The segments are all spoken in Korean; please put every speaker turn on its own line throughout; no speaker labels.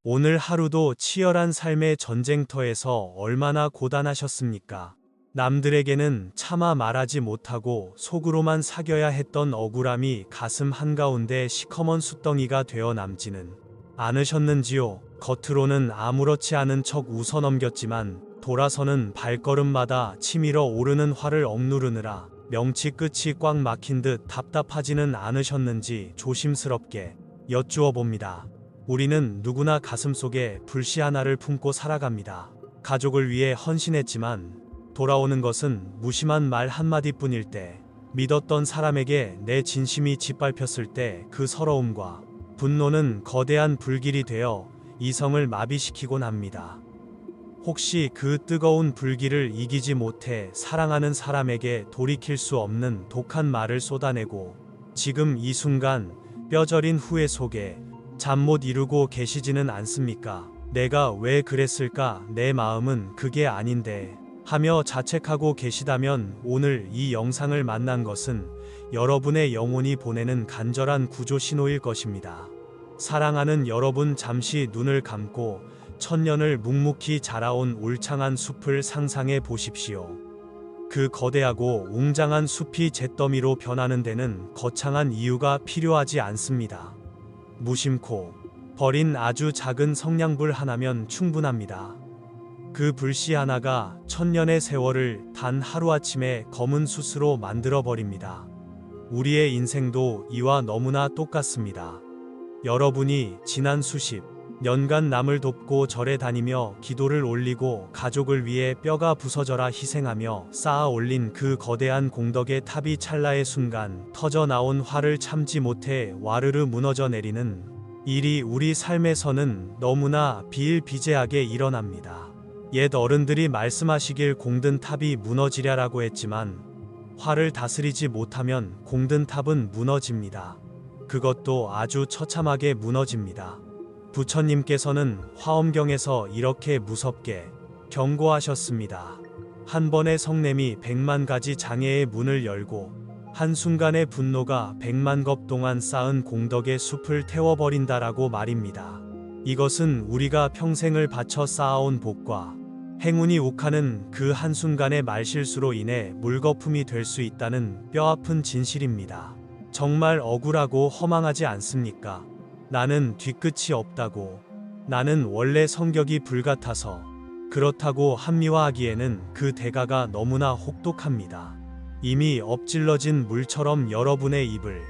오늘 하루도 치열한 삶의 전쟁터에서 얼마나 고단하셨습니까? 남들에게는 차마 말하지 못하고 속으로만 사겨야 했던 억울함이 가슴 한가운데 시커먼 숫덩이가 되어 남지는 않으셨는지요? 겉으로는 아무렇지 않은 척 웃어넘겼지만 돌아서는 발걸음마다 치밀어 오르는 화를 억누르느라 명치 끝이 꽉 막힌 듯 답답하지는 않으셨는지 조심스럽게 여쭈어 봅니다. 우리는 누구나 가슴속에 불씨 하나를 품고 살아갑니다. 가족을 위해 헌신했지만 돌아오는 것은 무심한 말 한마디뿐일 때, 믿었던 사람에게 내 진심이 짓밟혔을 때 그 서러움과 분노는 거대한 불길이 되어 이성을 마비시키곤 합니다. 혹시 그 뜨거운 불길을 이기지 못해 사랑하는 사람에게 돌이킬 수 없는 독한 말을 쏟아내고 지금 이 순간 뼈저린 후회 속에 잠 못 이루고 계시지는 않습니까? 내가 왜 그랬을까? 내 마음은 그게 아닌데 하며 자책하고 계시다면 오늘 이 영상을 만난 것은 여러분의 영혼이 보내는 간절한 구조 신호일 것입니다. 사랑하는 여러분, 잠시 눈을 감고 천년을 묵묵히 자라온 울창한 숲을 상상해 보십시오. 그 거대하고 웅장한 숲이 잿더미로 변하는 데는 거창한 이유가 필요하지 않습니다. 무심코 버린 아주 작은 성냥불 하나면 충분합니다. 그 불씨 하나가 천년의 세월을 단 하루아침에 검은 숯으로 만들어버립니다. 우리의 인생도 이와 너무나 똑같습니다. 여러분이 지난 수십 년간 남을 돕고 절에 다니며 기도를 올리고 가족을 위해 뼈가 부서져라 희생하며 쌓아 올린 그 거대한 공덕의 탑이 찰나의 순간 터져 나온 화를 참지 못해 와르르 무너져 내리는 일이 우리 삶에서는 너무나 비일비재하게 일어납니다. 옛 어른들이 말씀하시길 공든 탑이 무너지랴라고 했지만 화를 다스리지 못하면 공든 탑은 무너집니다. 그것도 아주 처참하게 무너집니다. 부처님께서는 화엄경에서 이렇게 무섭게 경고하셨습니다. 한 번의 성냄이 100만 가지 장애의 문을 열고 한순간의 분노가 100만 겁 동안 쌓은 공덕의 숲을 태워버린다라고 말입니다. 이것은 우리가 평생을 바쳐 쌓아온 복과 행운이 욱하는 그 한순간의 말실수로 인해 물거품이 될 수 있다는 뼈아픈 진실입니다. 정말 억울하고 허망하지 않습니까? 나는 뒤끝이 없다고, 나는 원래 성격이 불같아서 그렇다고 합리화하기에는 그 대가가 너무나 혹독합니다. 이미 엎질러진 물처럼 여러분의 입을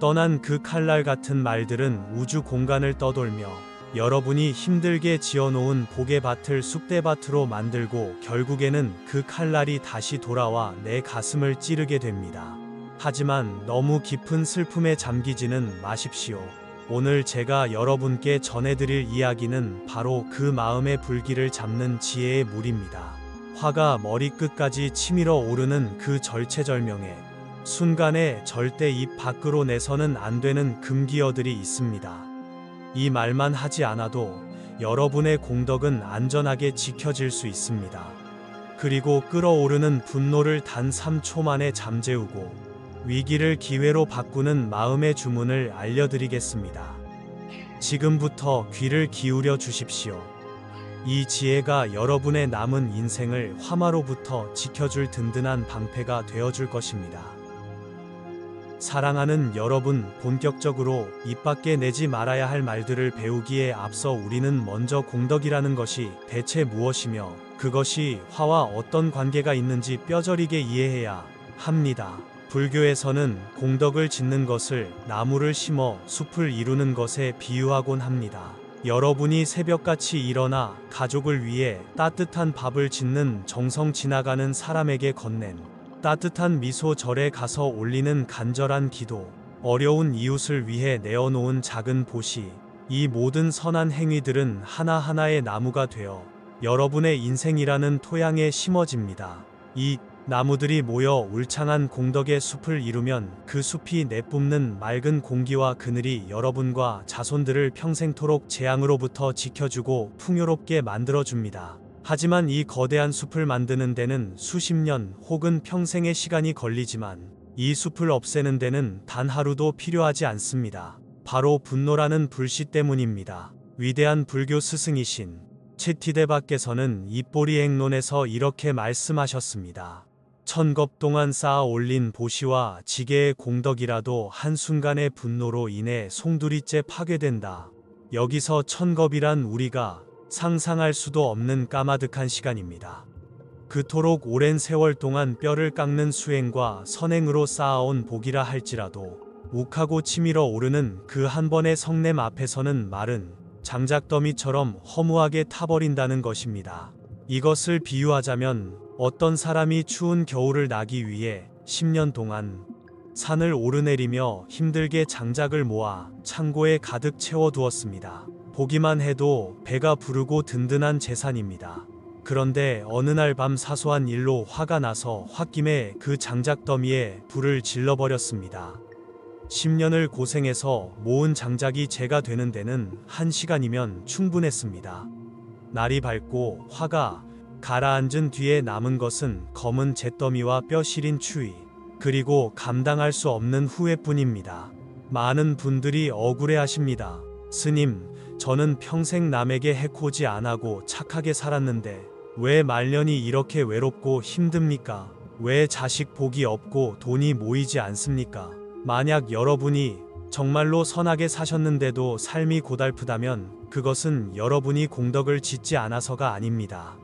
떠난 그 칼날 같은 말들은 우주 공간을 떠돌며 여러분이 힘들게 지어놓은 복의 밭을 쑥대밭으로 만들고 결국에는 그 칼날이 다시 돌아와 내 가슴을 찌르게 됩니다. 하지만 너무 깊은 슬픔에 잠기지는 마십시오. 오늘 제가 여러분께 전해드릴 이야기는 바로 그 마음의 불길을 잡는 지혜의 물입니다. 화가 머리끝까지 치밀어 오르는 그 절체절명의 순간에 절대 입 밖으로 내서는 안 되는 금기어들이 있습니다. 이 말만 하지 않아도 여러분의 공덕은 안전하게 지켜질 수 있습니다. 그리고 끓어오르는 분노를 단 3초 만에 잠재우고 위기를 기회로 바꾸는 마음의 주문을 알려드리겠습니다. 지금부터 귀를 기울여 주십시오. 이 지혜가 여러분의 남은 인생을 화마로부터 지켜줄 든든한 방패가 되어줄 것입니다. 사랑하는 여러분, 본격적으로 입 밖에 내지 말아야 할 말들을 배우기에 앞서 우리는 먼저 공덕이라는 것이 대체 무엇이며 그것이 화와 어떤 관계가 있는지 뼈저리게 이해해야 합니다. 불교에서는 공덕을 짓는 것을 나무를 심어 숲을 이루는 것에 비유하곤 합니다. 여러분이 새벽같이 일어나 가족을 위해 따뜻한 밥을 짓는 정성 지나가는 사람에게 건넨 따뜻한 미소, 절에 가서 올리는 간절한 기도, 어려운 이웃을 위해 내어놓은 작은 보시, 이 모든 선한 행위들은 하나하나의 나무가 되어 여러분의 인생이라는 토양에 심어집니다. 이 나무들이 모여 울창한 공덕의 숲을 이루면 그 숲이 내뿜는 맑은 공기와 그늘이 여러분과 자손들을 평생토록 재앙으로부터 지켜주고 풍요롭게 만들어줍니다. 하지만 이 거대한 숲을 만드는 데는 수십 년 혹은 평생의 시간이 걸리지만 이 숲을 없애는 데는 단 하루도 필요하지 않습니다. 바로 분노라는 불씨 때문입니다. 위대한 불교 스승이신 채티대바께서는 입보리행론에서 이렇게 말씀하셨습니다. 천겁 동안 쌓아 올린 보시와 지게의 공덕이라도 한순간의 분노로 인해 송두리째 파괴된다. 여기서 천겁이란 우리가 상상할 수도 없는 까마득한 시간입니다. 그토록 오랜 세월 동안 뼈를 깎는 수행과 선행으로 쌓아온 복이라 할지라도 욱하고 치밀어 오르는 그 한 번의 성냄 앞에서는 마른 장작더미처럼 허무하게 타버린다는 것입니다. 이것을 비유하자면 어떤 사람이 추운 겨울을 나기 위해 10년 동안 산을 오르내리며 힘들게 장작을 모아 창고에 가득 채워두었습니다. 보기만 해도 배가 부르고 든든한 재산입니다. 그런데 어느 날 밤 사소한 일로 화가 나서 홧김에 그 장작더미에 불을 질러버렸습니다. 10년을 고생해서 모은 장작이 재가 되는 데는 1시간이면 충분했습니다. 날이 밝고 화가 가라앉은 뒤에 남은 것은 검은 잿더미와 뼈 시린 추위, 그리고 감당할 수 없는 후회뿐입니다. 많은 분들이 억울해하십니다. 스님, 저는 평생 남에게 해코지 안 하고 착하게 살았는데 왜 말년이 이렇게 외롭고 힘듭니까? 왜 자식 복이 없고 돈이 모이지 않습니까? 만약 여러분이 정말로 선하게 사셨는데도 삶이 고달프다면 그것은 여러분이 공덕을 짓지 않아서가 아닙니다.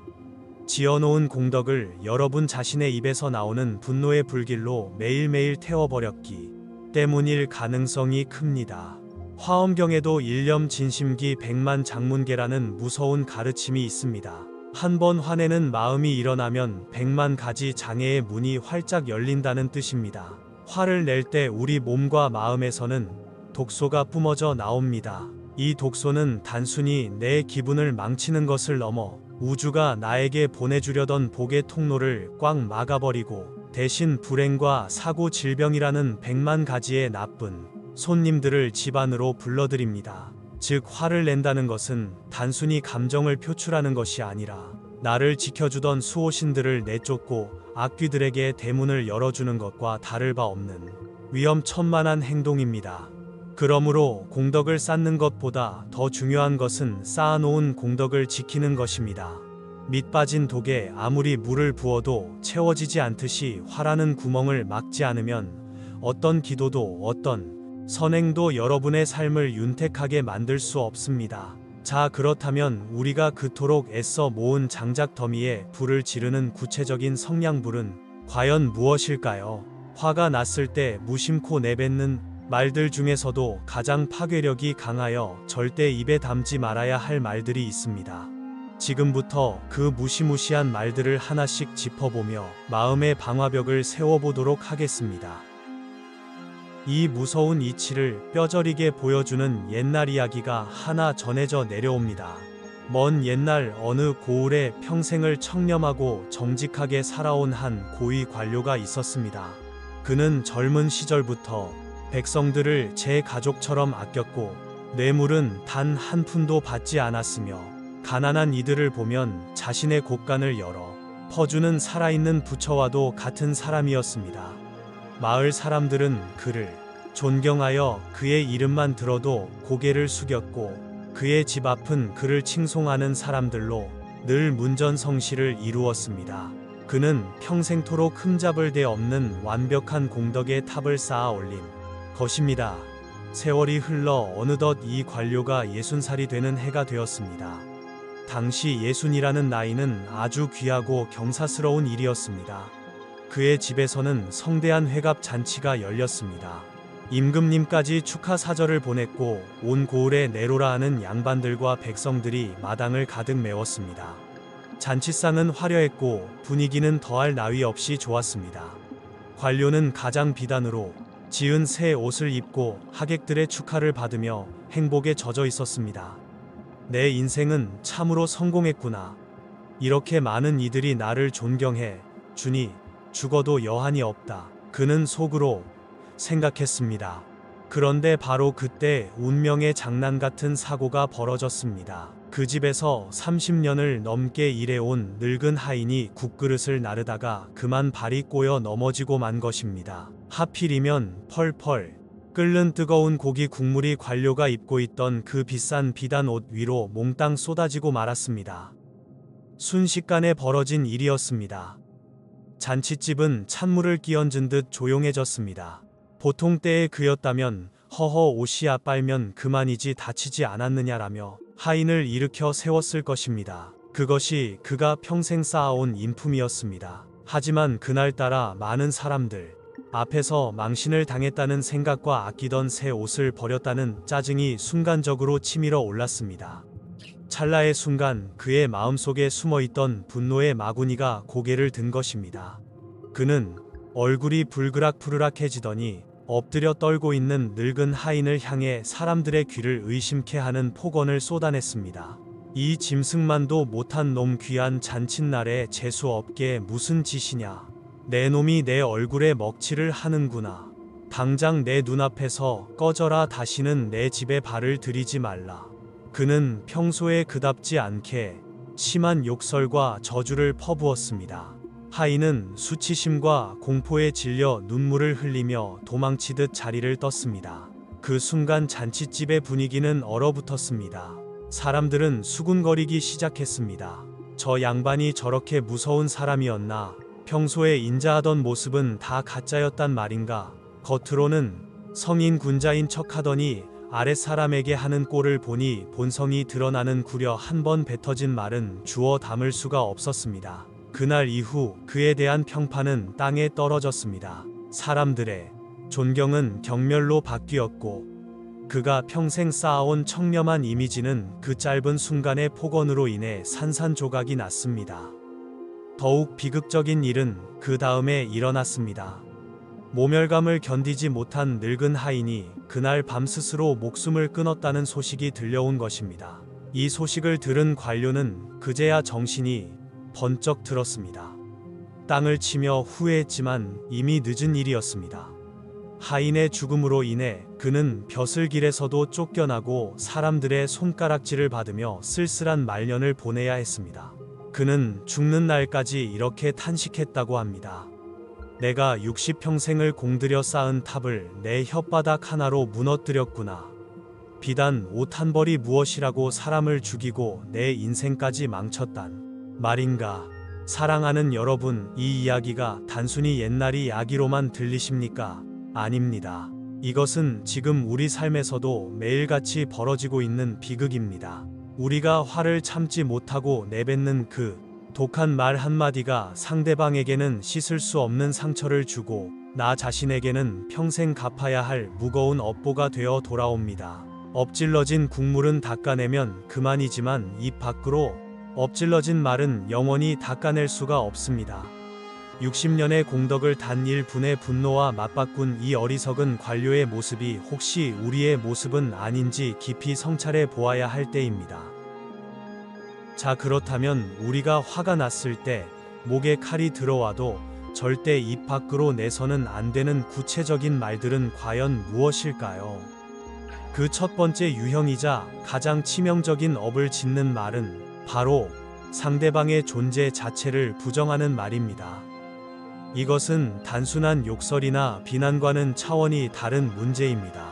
지어놓은 공덕을 여러분 자신의 입에서 나오는 분노의 불길로 매일매일 태워버렸기 때문일 가능성이 큽니다. 화엄경에도 일념 진심기 백만 장문계라는 무서운 가르침이 있습니다. 한 번 화내는 마음이 일어나면 100만 가지 장애의 문이 활짝 열린다는 뜻입니다. 화를 낼 때 우리 몸과 마음에서는 독소가 뿜어져 나옵니다. 이 독소는 단순히 내 기분을 망치는 것을 넘어 우주가 나에게 보내주려던 복의 통로를 꽉 막아버리고 대신 불행과 사고 질병이라는 100만 가지의 나쁜 손님들을 집 안으로 불러들입니다. 즉, 화를 낸다는 것은 단순히 감정을 표출하는 것이 아니라 나를 지켜주던 수호신들을 내쫓고 악귀들에게 대문을 열어주는 것과 다를 바 없는 위험천만한 행동입니다. 그러므로 공덕을 쌓는 것보다 더 중요한 것은 쌓아놓은 공덕을 지키는 것입니다. 밑 빠진 독에 아무리 물을 부어도 채워지지 않듯이 화라는 구멍을 막지 않으면 어떤 기도도 어떤 선행도 여러분의 삶을 윤택하게 만들 수 없습니다. 자, 그렇다면 우리가 그토록 애써 모은 장작 더미에 불을 지르는 구체적인 성냥불은 과연 무엇일까요? 화가 났을 때 무심코 내뱉는 말들 중에서도 가장 파괴력이 강하여 절대 입에 담지 말아야 할 말들이 있습니다. 지금부터 그 무시무시한 말들을 하나씩 짚어보며 마음의 방화벽을 세워보도록 하겠습니다. 이 무서운 이치를 뼈저리게 보여주는 옛날 이야기가 하나 전해져 내려옵니다. 먼 옛날 어느 고을에 평생을 청렴하고 정직하게 살아온 한 고위 관료가 있었습니다. 그는 젊은 시절부터 백성들을 제 가족처럼 아꼈고 뇌물은 단 한 푼도 받지 않았으며 가난한 이들을 보면 자신의 곳간을 열어 퍼주는 살아있는 부처와도 같은 사람이었습니다. 마을 사람들은 그를 존경하여 그의 이름만 들어도 고개를 숙였고 그의 집 앞은 그를 칭송하는 사람들로 늘 문전성시를 이루었습니다. 그는 평생토록 흠잡을 데 없는 완벽한 공덕의 탑을 쌓아 올린 것입니다. 세월이 흘러 어느덧 이 관료가 60살이 되는 해가 되었습니다. 당시 60이라는 나이는 아주 귀하고 경사스러운 일이었습니다. 그의 집에서는 성대한 회갑 잔치가 열렸습니다. 임금님까지 축하 사절을 보냈고 온 고을에 내로라 하는 양반들과 백성들이 마당을 가득 메웠습니다. 잔치상은 화려했고 분위기는 더할 나위 없이 좋았습니다. 관료는 가장 비단으로 지은 새 옷을 입고 하객들의 축하를 받으며 행복에 젖어 있었습니다. 내 인생은 참으로 성공했구나. 이렇게 많은 이들이 나를 존경해 주니 죽어도 여한이 없다. 그는 속으로 생각했습니다. 그런데 바로 그때 운명의 장난 같은 사고가 벌어졌습니다. 그 집에서 30년을 넘게 일해온 늙은 하인이 국그릇을 나르다가 그만 발이 꼬여 넘어지고 만 것입니다. 하필이면 펄펄 끓는 뜨거운 고기 국물이 관료가 입고 있던 그 비싼 비단 옷 위로 몽땅 쏟아지고 말았습니다. 순식간에 벌어진 일이었습니다. 잔칫집은 찬물을 끼얹은 듯 조용해졌습니다. 보통 때에 그였다면 허허 옷이야 빨면 그만이지 다치지 않았느냐라며 하인을 일으켜 세웠을 것입니다. 그것이 그가 평생 쌓아온 인품이었습니다. 하지만 그날따라 많은 사람들 앞에서 망신을 당했다는 생각과 아끼던 새 옷을 버렸다는 짜증이 순간적으로 치밀어 올랐습니다. 찰나의 순간 그의 마음속에 숨어있던 분노의 마구니가 고개를 든 것입니다. 그는 얼굴이 불그락푸르락해지더니 엎드려 떨고 있는 늙은 하인을 향해 사람들의 귀를 의심케 하는 폭언을 쏟아냈습니다. 이 짐승만도 못한 놈 귀한 잔칫날에 재수없게 무슨 짓이냐. 내 놈이 내 얼굴에 먹칠을 하는구나. 당장 내 눈앞에서 꺼져라. 다시는 내 집에 발을 들이지 말라. 그는 평소에 그답지 않게 심한 욕설과 저주를 퍼부었습니다. 하인은 수치심과 공포에 질려 눈물을 흘리며 도망치듯 자리를 떴습니다. 그 순간 잔칫집의 분위기는 얼어붙었습니다. 사람들은 수군거리기 시작했습니다. 저 양반이 저렇게 무서운 사람이었나? 평소에 인자하던 모습은 다 가짜였단 말인가? 겉으로는 성인 군자인 척하더니 아랫사람에게 하는 꼴을 보니 본성이 드러나는 구려. 한 번 뱉어진 말은 주워 담을 수가 없었습니다. 그날 이후 그에 대한 평판은 땅에 떨어졌습니다. 사람들의 존경은 경멸로 바뀌었고 그가 평생 쌓아온 청렴한 이미지는 그 짧은 순간의 폭언으로 인해 산산조각이 났습니다. 더욱 비극적인 일은 그 다음에 일어났습니다. 모멸감을 견디지 못한 늙은 하인이 그날 밤 스스로 목숨을 끊었다는 소식이 들려온 것입니다. 이 소식을 들은 관료는 그제야 정신이 번쩍 들었습니다. 땅을 치며 후회했지만 이미 늦은 일이었습니다. 하인의 죽음으로 인해 그는 벼슬길에서도 쫓겨나고 사람들의 손가락질을 받으며 쓸쓸한 말년을 보내야 했습니다. 그는 죽는 날까지 이렇게 탄식했다고 합니다. 내가 60평생을 공들여 쌓은 탑을 내 혓바닥 하나로 무너뜨렸구나. 비단 옷 한 벌이 무엇이라고 사람을 죽이고 내 인생까지 망쳤단 말인가. 사랑하는 여러분, 이 이야기가 단순히 옛날 이야기로만 들리십니까? 아닙니다. 이것은 지금 우리 삶에서도 매일같이 벌어지고 있는 비극입니다. 우리가 화를 참지 못하고 내뱉는 그 독한 말 한마디가 상대방에게는 씻을 수 없는 상처를 주고 나 자신에게는 평생 갚아야 할 무거운 업보가 되어 돌아옵니다. 엎질러진 국물은 닦아내면 그만이지만 입 밖으로 엎질러진 말은 영원히 닦아낼 수가 없습니다. 60년의 공덕을 단 1분의 분노와 맞바꾼 이 어리석은 관료의 모습이 혹시 우리의 모습은 아닌지 깊이 성찰해 보아야 할 때입니다. 자, 그렇다면 우리가 화가 났을 때 목에 칼이 들어와도 절대 입 밖으로 내서는 안 되는 구체적인 말들은 과연 무엇일까요? 그 첫 번째 유형이자 가장 치명적인 업을 짓는 말은 바로 상대방의 존재 자체를 부정하는 말입니다. 이것은 단순한 욕설이나 비난과는 차원이 다른 문제입니다.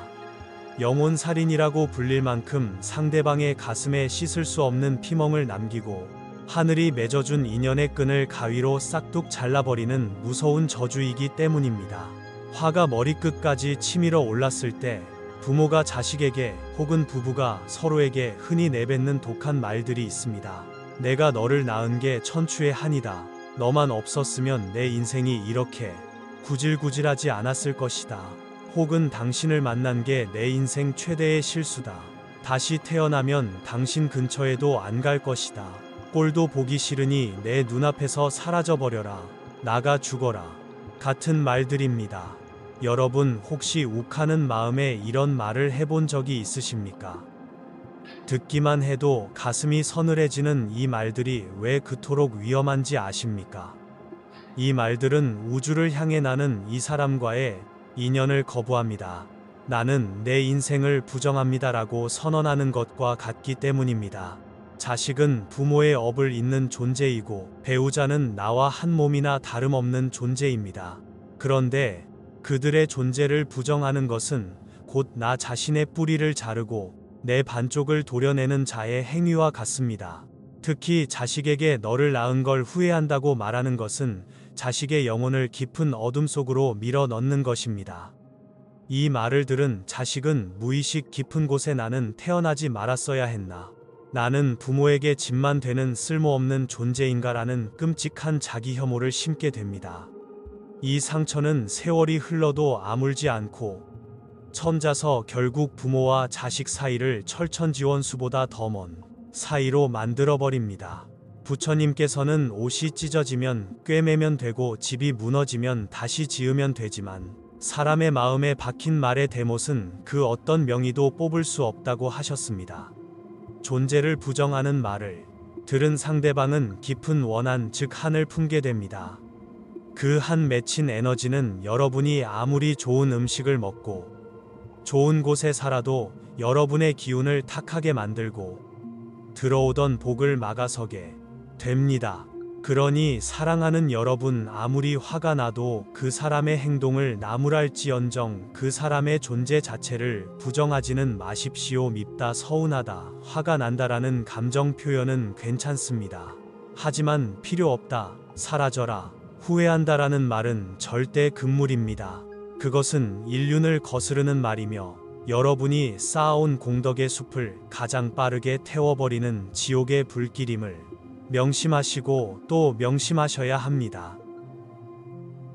영혼살인이라고 불릴 만큼 상대방의 가슴에 씻을 수 없는 피멍을 남기고 하늘이 맺어준 인연의 끈을 가위로 싹둑 잘라버리는 무서운 저주이기 때문입니다. 화가 머리끝까지 치밀어 올랐을 때 부모가 자식에게 혹은 부부가 서로에게 흔히 내뱉는 독한 말들이 있습니다. 내가 너를 낳은 게 천추의 한이다. 너만 없었으면 내 인생이 이렇게 구질구질하지 않았을 것이다. 혹은 당신을 만난 게 내 인생 최대의 실수다. 다시 태어나면 당신 근처에도 안 갈 것이다. 꼴도 보기 싫으니 내 눈앞에서 사라져버려라. 나가 죽어라. 같은 말들입니다. 여러분 혹시 욱하는 마음에 이런 말을 해본 적이 있으십니까? 듣기만 해도 가슴이 서늘해지는 이 말들이 왜 그토록 위험한지 아십니까? 이 말들은 우주를 향해 나는 이 사람과의 인연을 거부합니다. 나는 내 인생을 부정합니다라고 선언하는 것과 같기 때문입니다. 자식은 부모의 업을 잇는 존재이고 배우자는 나와 한 몸이나 다름없는 존재입니다. 그런데 그들의 존재를 부정하는 것은 곧 나 자신의 뿌리를 자르고 내 반쪽을 도려내는 자의 행위와 같습니다. 특히 자식에게 너를 낳은 걸 후회한다고 말하는 것은 자식의 영혼을 깊은 어둠 속으로 밀어 넣는 것입니다. 이 말을 들은 자식은 무의식 깊은 곳에 나는 태어나지 말았어야 했나. 나는 부모에게 짐만 되는 쓸모없는 존재인가라는 끔찍한 자기 혐오를 심게 됩니다. 이 상처는 세월이 흘러도 아물지 않고 첨자서 결국 부모와 자식 사이를 철천지원수보다 더 먼 사이로 만들어버립니다. 부처님께서는 옷이 찢어지면 꿰매면 되고 집이 무너지면 다시 지으면 되지만 사람의 마음에 박힌 말의 대못은 그 어떤 명의도 뽑을 수 없다고 하셨습니다. 존재를 부정하는 말을 들은 상대방은 깊은 원한 즉 한을 품게 됩니다. 그 한 맺힌 에너지는 여러분이 아무리 좋은 음식을 먹고 좋은 곳에 살아도 여러분의 기운을 탁하게 만들고 들어오던 복을 막아서게 됩니다. 그러니 사랑하는 여러분, 아무리 화가 나도 그 사람의 행동을 나무랄지언정 그 사람의 존재 자체를 부정하지는 마십시오. 밉다, 서운하다, 화가 난다라는 감정 표현은 괜찮습니다. 하지만 필요 없다, 사라져라, 후회한다라는 말은 절대 금물입니다. 그것은 인륜을 거스르는 말이며 여러분이 쌓아온 공덕의 숲을 가장 빠르게 태워버리는 지옥의 불길임을 명심하시고 또 명심하셔야 합니다.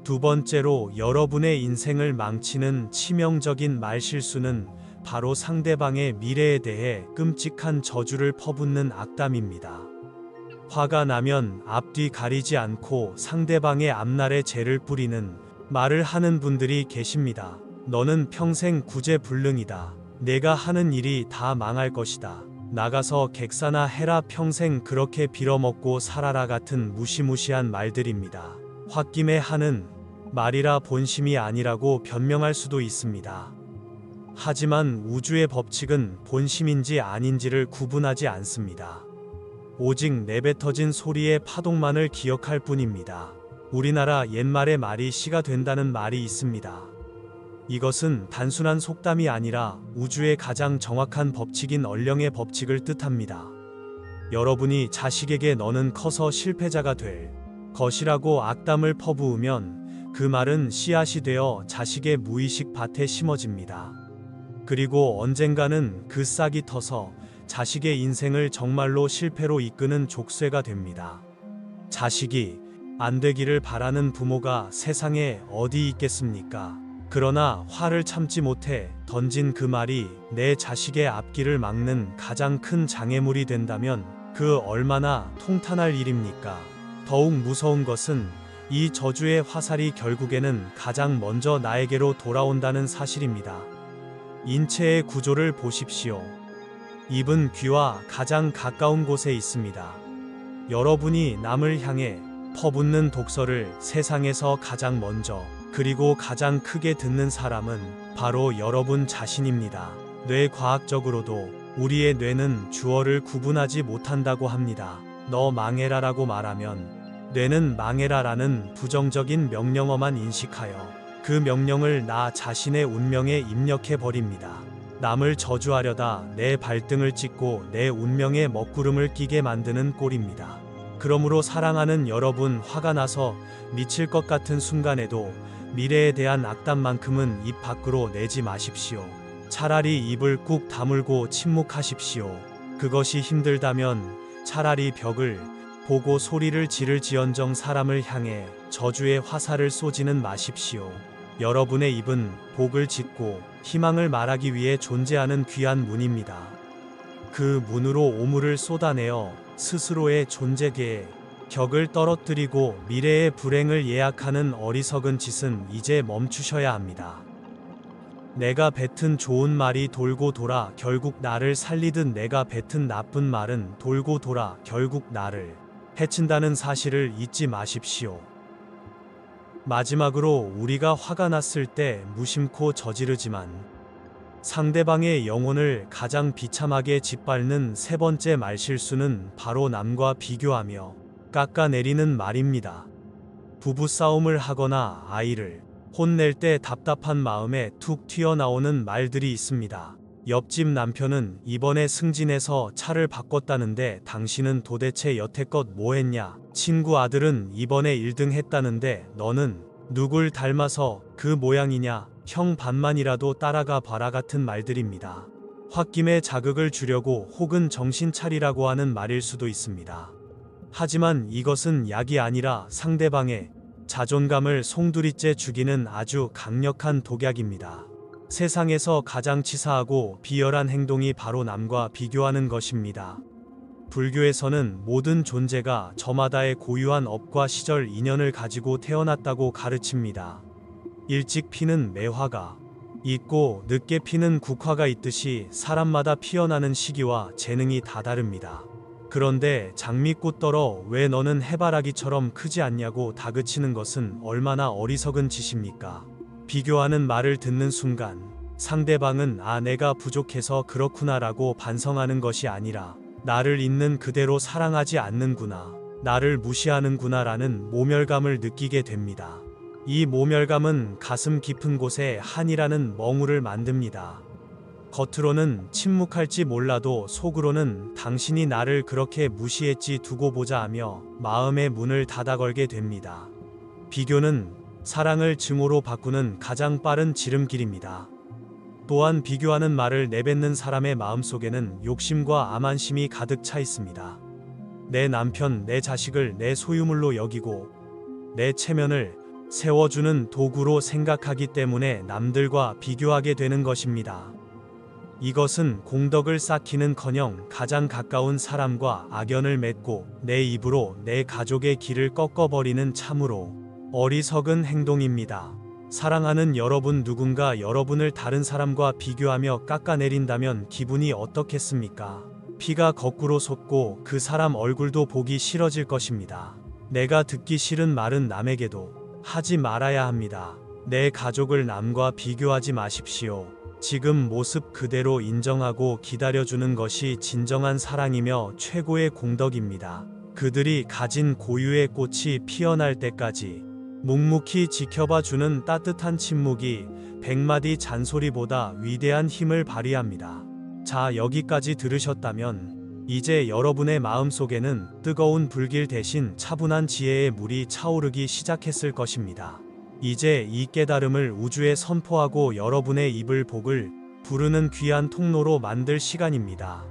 두 번째로 여러분의 인생을 망치는 치명적인 말실수는 바로 상대방의 미래에 대해 끔찍한 저주를 퍼붓는 악담입니다. 화가 나면 앞뒤 가리지 않고 상대방의 앞날에 죄를 뿌리는 말을 하는 분들이 계십니다. 너는 평생 구제불능이다. 내가 하는 일이 다 망할 것이다. 나가서 객사나 해라, 평생 그렇게 빌어먹고 살아라 같은 무시무시한 말들입니다. 홧김에 하는 말이라 본심이 아니라고 변명할 수도 있습니다. 하지만 우주의 법칙은 본심인지 아닌지를 구분하지 않습니다. 오직 내뱉어진 소리의 파동만을 기억할 뿐입니다. 우리나라 옛말에 말이 씨가 된다는 말이 있습니다. 이것은 단순한 속담이 아니라 우주의 가장 정확한 법칙인 얼령의 법칙을 뜻합니다. 여러분이 자식에게 너는 커서 실패자가 될 것이라고 악담을 퍼부으면 그 말은 씨앗이 되어 자식의 무의식 밭에 심어집니다. 그리고 언젠가는 그 싹이 터서 자식의 인생을 정말로 실패로 이끄는 족쇄가 됩니다. 자식이 안 되기를 바라는 부모가 세상에 어디 있겠습니까? 그러나 화를 참지 못해 던진 그 말이 내 자식의 앞길을 막는 가장 큰 장애물이 된다면 그 얼마나 통탄할 일입니까? 더욱 무서운 것은 이 저주의 화살이 결국에는 가장 먼저 나에게로 돌아온다는 사실입니다. 인체의 구조를 보십시오. 입은 귀와 가장 가까운 곳에 있습니다. 여러분이 남을 향해 퍼붓는 독서를 세상에서 가장 먼저 그리고 가장 크게 듣는 사람은 바로 여러분 자신입니다. 뇌과학적으로도 우리의 뇌는 주어를 구분하지 못한다고 합니다. 너 망해라라고 말하면 뇌는 망해라라는 부정적인 명령어만 인식하여 그 명령을 나 자신의 운명에 입력해 버립니다. 남을 저주하려다 내 발등을 찍고 내 운명에 먹구름을 끼게 만드는 꼴입니다. 그러므로 사랑하는 여러분, 화가 나서 미칠 것 같은 순간에도 미래에 대한 악담만큼은 입 밖으로 내지 마십시오. 차라리 입을 꾹 다물고 침묵하십시오. 그것이 힘들다면 차라리 벽을 보고 소리를 지를지언정 사람을 향해 저주의 화살을 쏘지는 마십시오. 여러분의 입은 복을 짓고 희망을 말하기 위해 존재하는 귀한 문입니다. 그 문으로 오물을 쏟아내어 스스로의 존재계에 격을 떨어뜨리고 미래의 불행을 예약하는 어리석은 짓은 이제 멈추셔야 합니다. 내가 뱉은 좋은 말이 돌고 돌아 결국 나를 살리듯 내가 뱉은 나쁜 말은 돌고 돌아 결국 나를 해친다는 사실을 잊지 마십시오. 마지막으로 우리가 화가 났을 때 무심코 저지르지만 상대방의 영혼을 가장 비참하게 짓밟는 세 번째 말실수는 바로 남과 비교하며 깎아내리는 말입니다. 부부싸움을 하거나 아이를 혼낼 때 답답한 마음에 툭 튀어나오는 말들이 있습니다. 옆집 남편은 이번에 승진해서 차를 바꿨다는데 당신은 도대체 여태껏 뭐 했냐? 친구 아들은 이번에 1등 했다는데 너는 누굴 닮아서 그 모양이냐? 형 반만이라도 따라가 봐라 같은 말들입니다. 홧김에 자극을 주려고 혹은 정신 차리라고 하는 말일 수도 있습니다. 하지만 이것은 약이 아니라 상대방의 자존감을 송두리째 죽이는 아주 강력한 독약입니다. 세상에서 가장 치사하고 비열한 행동이 바로 남과 비교하는 것입니다. 불교에서는 모든 존재가 저마다의 고유한 업과 시절 인연을 가지고 태어났다고 가르칩니다. 일찍 피는 매화가 있고 늦게 피는 국화가 있듯이 사람마다 피어나는 시기와 재능이 다 다릅니다. 그런데 장미꽃 떨어 왜 너는 해바라기처럼 크지 않냐고 다그치는 것은 얼마나 어리석은 짓입니까? 비교하는 말을 듣는 순간 상대방은 내가 부족해서 그렇구나라고 반성하는 것이 아니라 나를 있는 그대로 사랑하지 않는구나, 나를 무시하는구나라는 모멸감을 느끼게 됩니다. 이 모멸감은 가슴 깊은 곳에 한이라는 멍울을 만듭니다. 겉으로는 침묵할지 몰라도 속으로는 당신이 나를 그렇게 무시했지 두고 보자 하며 마음의 문을 닫아걸게 됩니다. 비교는 사랑을 증오로 바꾸는 가장 빠른 지름길입니다. 또한 비교하는 말을 내뱉는 사람의 마음속에는 욕심과 암한심이 가득 차 있습니다. 내 남편, 내 자식을 내 소유물로 여기고 내 체면을 세워주는 도구로 생각하기 때문에 남들과 비교하게 되는 것입니다. 이것은 공덕을 쌓기는커녕 가장 가까운 사람과 악연을 맺고 내 입으로 내 가족의 길을 꺾어버리는 참으로 어리석은 행동입니다. 사랑하는 여러분, 누군가 여러분을 다른 사람과 비교하며 깎아내린다면 기분이 어떻겠습니까? 피가 거꾸로 솟고 그 사람 얼굴도 보기 싫어질 것입니다. 내가 듣기 싫은 말은 남에게도 하지 말아야 합니다. 내 가족을 남과 비교하지 마십시오. 지금 모습 그대로 인정하고 기다려주는 것이 진정한 사랑이며 최고의 공덕입니다. 그들이 가진 고유의 꽃이 피어날 때까지 묵묵히 지켜봐주는 따뜻한 침묵이 100마디 잔소리보다 위대한 힘을 발휘합니다. 자, 여기까지 들으셨다면 이제 여러분의 마음속에는 뜨거운 불길 대신 차분한 지혜의 물이 차오르기 시작했을 것입니다. 이제 이 깨달음을 우주에 선포하고 여러분의 입을 복을 부르는 귀한 통로로 만들 시간입니다.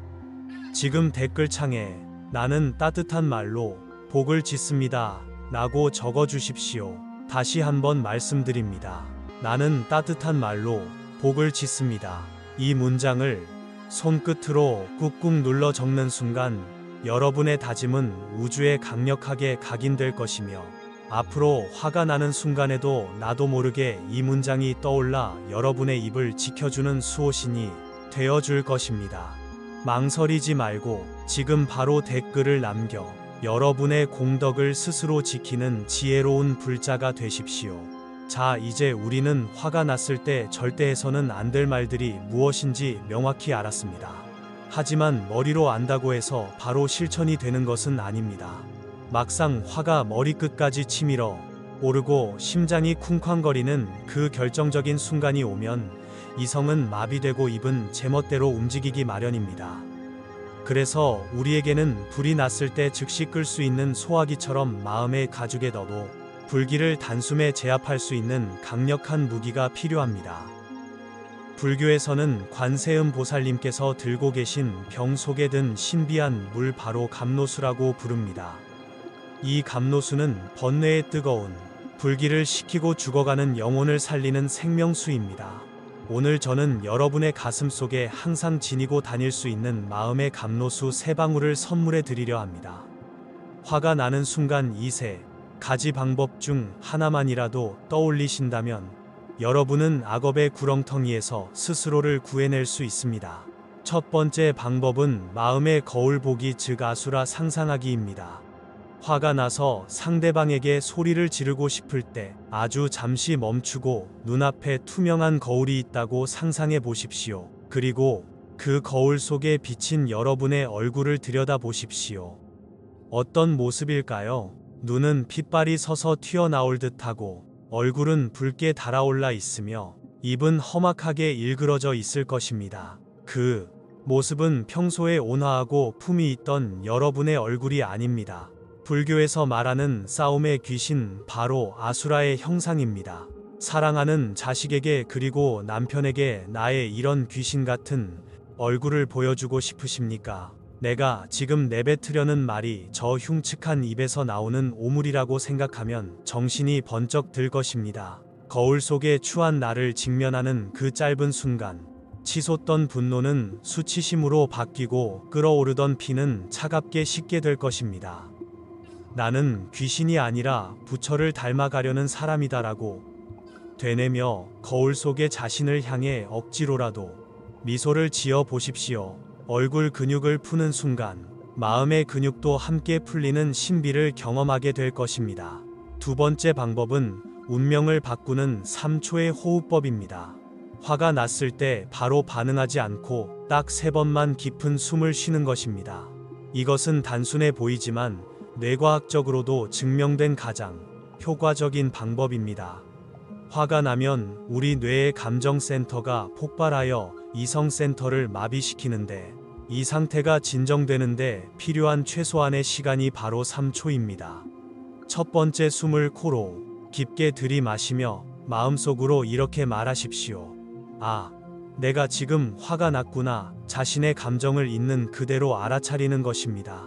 지금 댓글창에 나는 따뜻한 말로 복을 짓습니다 라고 적어주십시오. 다시 한번 말씀드립니다. 나는 따뜻한 말로 복을 짓습니다. 이 문장을 손끝으로 꾹꾹 눌러 적는 순간 여러분의 다짐은 우주에 강력하게 각인될 것이며 앞으로 화가 나는 순간에도 나도 모르게 이 문장이 떠올라 여러분의 입을 지켜주는 수호신이 되어줄 것입니다. 망설이지 말고 지금 바로 댓글을 남겨 여러분의 공덕을 스스로 지키는 지혜로운 불자가 되십시오. 자, 이제 우리는 화가 났을 때 절대 해서는 안 될 말들이 무엇인지 명확히 알았습니다. 하지만 머리로 안다고 해서 바로 실천이 되는 것은 아닙니다. 막상 화가 머리끝까지 치밀어 오르고 심장이 쿵쾅거리는 그 결정적인 순간이 오면 이성은 마비되고 입은 제멋대로 움직이기 마련입니다. 그래서 우리에게는 불이 났을 때 즉시 끌 수 있는 소화기처럼 마음의 가죽에 넣어 불길을 단숨에 제압할 수 있는 강력한 무기가 필요합니다. 불교에서는 관세음 보살님께서 들고 계신 병 속에 든 신비한 물, 바로 감로수라고 부릅니다. 이 감로수는 번뇌의 뜨거운 불길을 식히고 죽어가는 영혼을 살리는 생명수입니다. 오늘 저는 여러분의 가슴 속에 항상 지니고 다닐 수 있는 마음의 감로수 3방울을 선물해 드리려 합니다. 화가 나는 순간 이 3가지 방법 중 하나만이라도 떠올리신다면 여러분은 악업의 구렁텅이에서 스스로를 구해낼 수 있습니다. 첫 번째 방법은 마음의 거울 보기, 즉 아수라 상상하기입니다. 화가 나서 상대방에게 소리를 지르고 싶을 때 아주 잠시 멈추고 눈앞에 투명한 거울이 있다고 상상해 보십시오. 그리고 그 거울 속에 비친 여러분의 얼굴을 들여다보십시오. 어떤 모습일까요? 눈은 핏발이 서서 튀어나올 듯하고 얼굴은 붉게 달아올라 있으며 입은 험악하게 일그러져 있을 것입니다. 그 모습은 평소에 온화하고 품이 있던 여러분의 얼굴이 아닙니다. 불교에서 말하는 싸움의 귀신, 바로 아수라의 형상입니다. 사랑하는 자식에게 그리고 남편에게 나의 이런 귀신 같은 얼굴을 보여주고 싶으십니까? 내가 지금 내뱉으려는 말이 저 흉측한 입에서 나오는 오물이라고 생각하면 정신이 번쩍 들 것입니다. 거울 속에 추한 나를 직면하는 그 짧은 순간, 치솟던 분노는 수치심으로 바뀌고 끓어오르던 피는 차갑게 식게 될 것입니다. 나는 귀신이 아니라 부처를 닮아가려는 사람이다라고 되뇌며 거울 속의 자신을 향해 억지로라도 미소를 지어 보십시오. 얼굴 근육을 푸는 순간 마음의 근육도 함께 풀리는 신비를 경험하게 될 것입니다. 두 번째 방법은 운명을 바꾸는 3초의 호흡법입니다. 화가 났을 때 바로 반응하지 않고 딱 3번만 깊은 숨을 쉬는 것입니다. 이것은 단순해 보이지만 뇌과학적으로도 증명된 가장 효과적인 방법입니다. 화가 나면 우리 뇌의 감정센터가 폭발하여 이성센터를 마비시키는데, 이 상태가 진정되는데 필요한 최소한의 시간이 바로 3초입니다. 첫 번째, 숨을 코로 깊게 들이마시며 마음속으로 이렇게 말하십시오. 아, 내가 지금 화가 났구나. 자신의 감정을 있는 그대로 알아차리는 것입니다.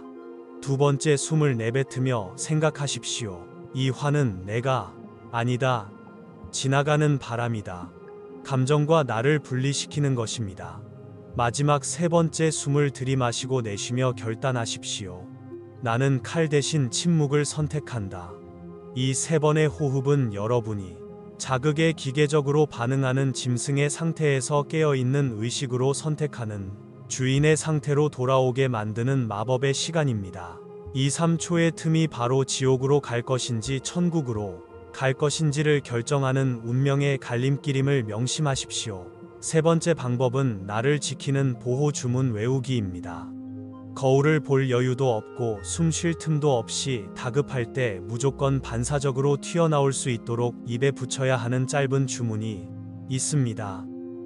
두 번째, 숨을 내뱉으며 생각하십시오. 이 화는 내가 아니다. 지나가는 바람이다. 감정과 나를 분리시키는 것입니다. 마지막 세 번째, 숨을 들이마시고 내쉬며 결단하십시오. 나는 칼 대신 침묵을 선택한다. 이 3번의 호흡은 여러분이 자극에 기계적으로 반응하는 짐승의 상태에서 깨어있는 의식으로 선택하는 주인의 상태로 돌아오게 만드는 마법의 시간입니다. 이 3초의 틈이 바로 지옥으로 갈 것인지 천국으로 갈 것인지를 결정하는 운명의 갈림길임을 명심하십시오. 세 번째 방법은 나를 지키는 보호 주문 외우기입니다. 거울을 볼 여유도 없고 숨 쉴 틈도 없이 다급할 때 무조건 반사적으로 튀어나올 수 있도록 입에 붙여야 하는 짧은 주문이 있습니다.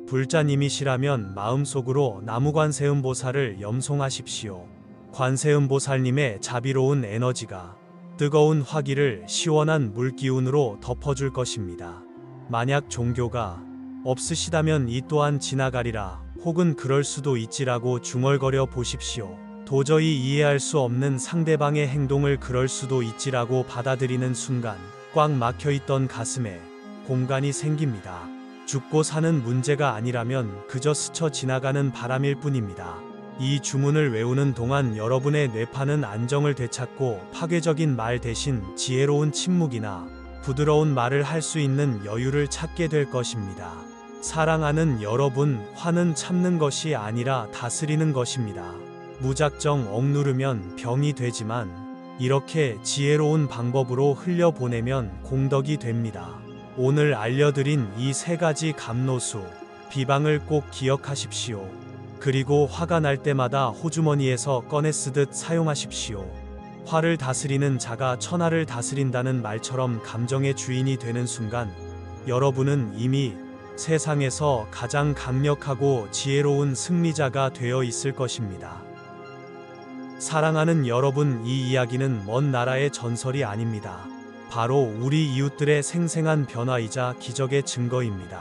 불자님이시라면 마음속으로 나무관세음보살을 염송하십시오. 관세음보살님의 자비로운 에너지가 뜨거운 화기를 시원한 물기운으로 덮어줄 것입니다. 만약 종교가 없으시다면 이 또한 지나가리라, 혹은 그럴 수도 있지라고 중얼거려 보십시오. 도저히 이해할 수 없는 상대방의 행동을 그럴 수도 있지라고 받아들이는 순간 꽉 막혀있던 가슴에 공간이 생깁니다. 죽고 사는 문제가 아니라면 그저 스쳐 지나가는 바람일 뿐입니다. 이 주문을 외우는 동안 여러분의 뇌파는 안정을 되찾고 파괴적인 말 대신 지혜로운 침묵이나 부드러운 말을 할 수 있는 여유를 찾게 될 것입니다. 사랑하는 여러분, 화는 참는 것이 아니라 다스리는 것입니다. 무작정 억누르면 병이 되지만 이렇게 지혜로운 방법으로 흘려보내면 공덕이 됩니다. 오늘 알려드린 이 3가지 감노수, 비방을 꼭 기억하십시오. 그리고 화가 날 때마다 호주머니에서 꺼내 쓰듯 사용하십시오. 화를 다스리는 자가 천하를 다스린다는 말처럼 감정의 주인이 되는 순간 여러분은 이미 세상에서 가장 강력하고 지혜로운 승리자가 되어 있을 것입니다. 사랑하는 여러분, 이 이야기는 먼 나라의 전설이 아닙니다. 바로 우리 이웃들의 생생한 변화이자 기적의 증거입니다.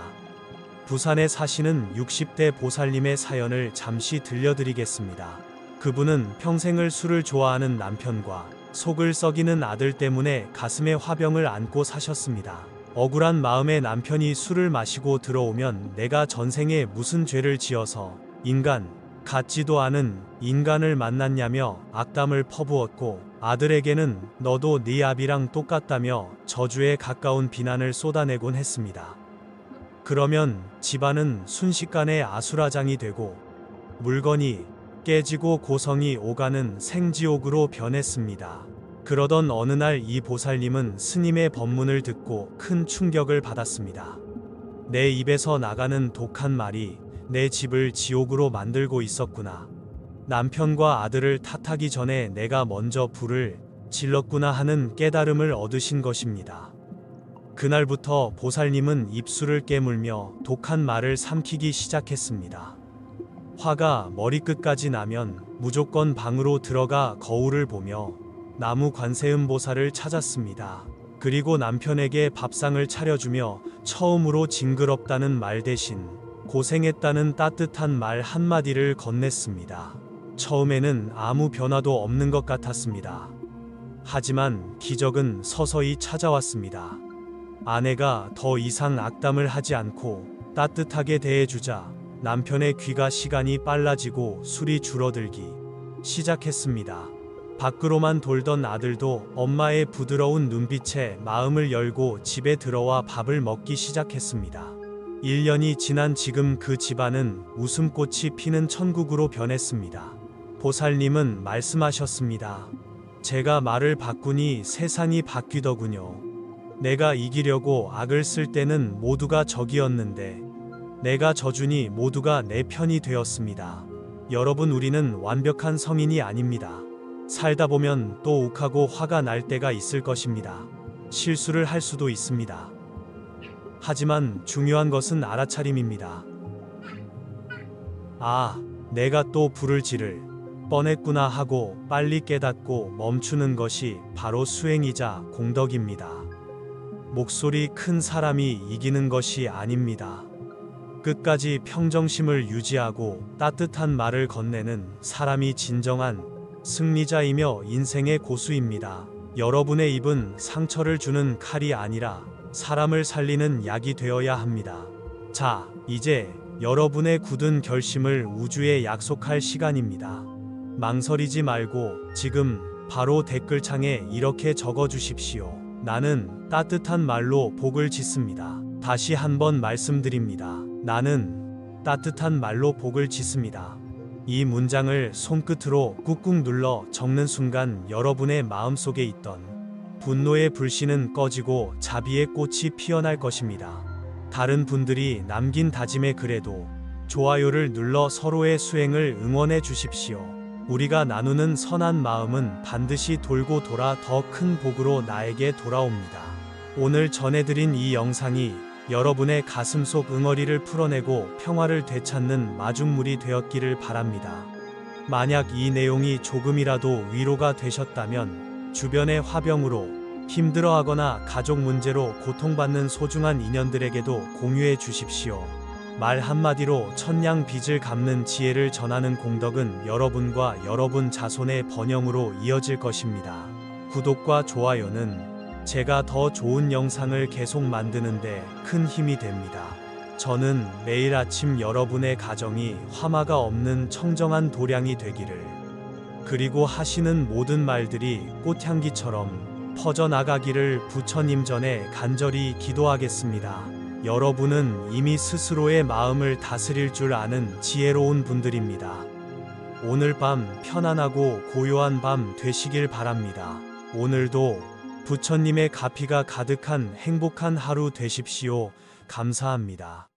부산에 사시는 60대 보살님의 사연을 잠시 들려드리겠습니다. 그분은 평생을 술을 좋아하는 남편과 속을 썩이는 아들 때문에 가슴에 화병을 안고 사셨습니다. 억울한 마음에 남편이 술을 마시고 들어오면 내가 전생에 무슨 죄를 지어서 인간 같지도 않은 인간을 만났냐며 악담을 퍼부었고, 아들에게는 너도 네 아비랑 똑같다며 저주에 가까운 비난을 쏟아내곤 했습니다. 그러면 집안은 순식간에 아수라장이 되고 물건이 깨지고 고성이 오가는 생지옥으로 변했습니다. 그러던 어느 날 이 보살님은 스님의 법문을 듣고 큰 충격을 받았습니다. 내 입에서 나가는 독한 말이 내 집을 지옥으로 만들고 있었구나. 남편과 아들을 탓하기 전에 내가 먼저 불을 질렀구나 하는 깨달음을 얻으신 것입니다. 그날부터 보살님은 입술을 깨물며 독한 말을 삼키기 시작했습니다. 화가 머리끝까지 나면 무조건 방으로 들어가 거울을 보며 나무 관세음보살을 찾았습니다. 그리고 남편에게 밥상을 차려주며 처음으로 징그럽다는 말 대신 고생했다는 따뜻한 말 한마디를 건넸습니다. 처음에는 아무 변화도 없는 것 같았습니다. 하지만 기적은 서서히 찾아왔습니다. 아내가 더 이상 악담을 하지 않고 따뜻하게 대해주자 남편의 귀가 시간이 빨라지고 술이 줄어들기 시작했습니다. 밖으로만 돌던 아들도 엄마의 부드러운 눈빛에 마음을 열고 집에 들어와 밥을 먹기 시작했습니다. 1년이 지난 지금 그 집안은 웃음꽃이 피는 천국으로 변했습니다. 보살님은 말씀하셨습니다. 제가 말을 바꾸니 세상이 바뀌더군요. 내가 이기려고 악을 쓸 때는 모두가 적이었는데 내가 져주니 모두가 내 편이 되었습니다. 여러분, 우리는 완벽한 성인이 아닙니다. 살다 보면 또 욱하고 화가 날 때가 있을 것입니다. 실수를 할 수도 있습니다. 하지만 중요한 것은 알아차림입니다. 아, 내가 또 불을 지를 뻔했구나 하고 빨리 깨닫고 멈추는 것이 바로 수행이자 공덕입니다. 목소리 큰 사람이 이기는 것이 아닙니다. 끝까지 평정심을 유지하고 따뜻한 말을 건네는 사람이 진정한 승리자이며 인생의 고수입니다. 여러분의 입은 상처를 주는 칼이 아니라 사람을 살리는 약이 되어야 합니다. 자, 이제 여러분의 굳은 결심을 우주에 약속할 시간입니다. 망설이지 말고 지금 바로 댓글창에 이렇게 적어 주십시오. 나는 따뜻한 말로 복을 짓습니다. 다시 한번 말씀드립니다. 나는 따뜻한 말로 복을 짓습니다. 이 문장을 손끝으로 꾹꾹 눌러 적는 순간 여러분의 마음속에 있던 분노의 불씨는 꺼지고 자비의 꽃이 피어날 것입니다. 다른 분들이 남긴 다짐의 글에도 좋아요를 눌러 서로의 수행을 응원해 주십시오. 우리가 나누는 선한 마음은 반드시 돌고 돌아 더 큰 복으로 나에게 돌아옵니다. 오늘 전해드린 이 영상이 여러분의 가슴속 응어리를 풀어내고 평화를 되찾는 마중물이 되었기를 바랍니다. 만약 이 내용이 조금이라도 위로가 되셨다면 주변의 화병으로 힘들어하거나 가족 문제로 고통받는 소중한 인연들에게도 공유해 주십시오. 말 한마디로 천냥 빚을 갚는 지혜를 전하는 공덕은 여러분과 여러분 자손의 번영으로 이어질 것입니다. 구독과 좋아요는 제가 더 좋은 영상을 계속 만드는데 큰 힘이 됩니다. 저는 매일 아침 여러분의 가정이 화마가 없는 청정한 도량이 되기를, 그리고 하시는 모든 말들이 꽃향기처럼 퍼져나가기를 부처님 전에 간절히 기도하겠습니다. 여러분은 이미 스스로의 마음을 다스릴 줄 아는 지혜로운 분들입니다. 오늘 밤 편안하고 고요한 밤 되시길 바랍니다. 오늘도 부처님의 가피가 가득한 행복한 하루 되십시오. 감사합니다.